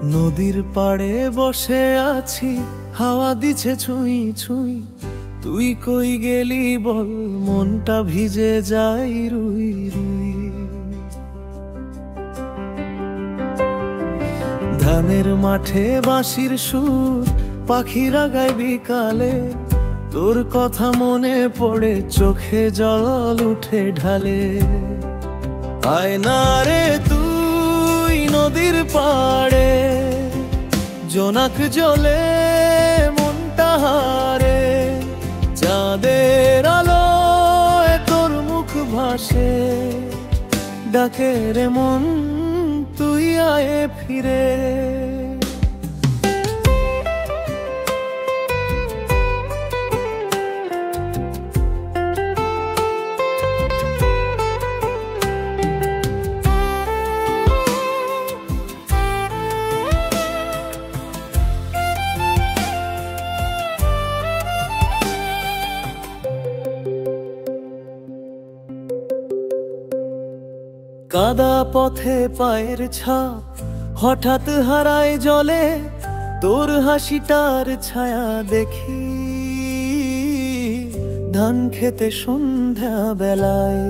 নদীর পাড়ে বসে আছি, হাওয়া দিছে ছুঁই ছুঁই। তুই কই গেলি বল, মনটা ভিজে যায় রুই রুই। ধানের মাঠে বাঁশির সুর, পাখিরা গায় বিকালে। তোর কথা মনে পড়ে, চোখে জল উঠে ঢালে। আয় না রে তুই নদীর পাড়ে, জোনাক জ্বলে মনটা হারে। চাঁদের আলোয় তোর মুখ ভাসে, ডাকে রে মন তুই আয়ে ফিরে। কাদা পথে পায়ের ছাপ হঠাৎ হারায় জলে। তোর হাসিটার ছায়া দেখি ধান খেতে সন্ধ্যা বেলায়।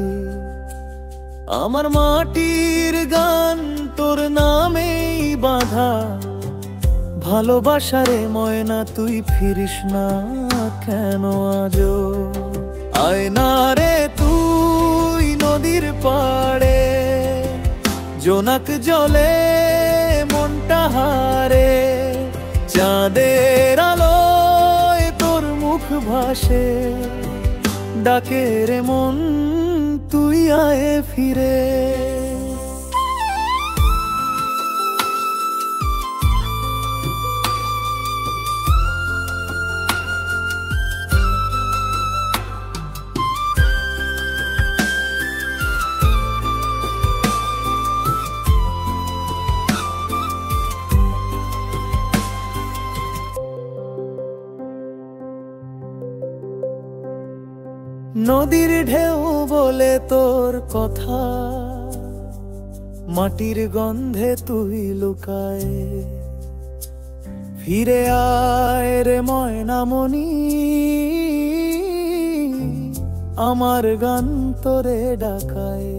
আমার মাটির গান তোর নামেই বাঁধা, ভালোবাসারে ময়না তুই ফিরিস না কেন আজো। আয় না রে তুই নদীর পাড়ে, জোনাক জ্বলে মনটা হারে। চাঁদের আলোয় তোর মুখ ভাসে, ডাকে রে মন তুই আয়ে ফিরে। নদীর ঢেউ বলে তোর কথা, মাটির গন্ধে তুই লুকায়। ফিরে আয় রে ময়নামণি, আমার গান তোরে ডাকায়।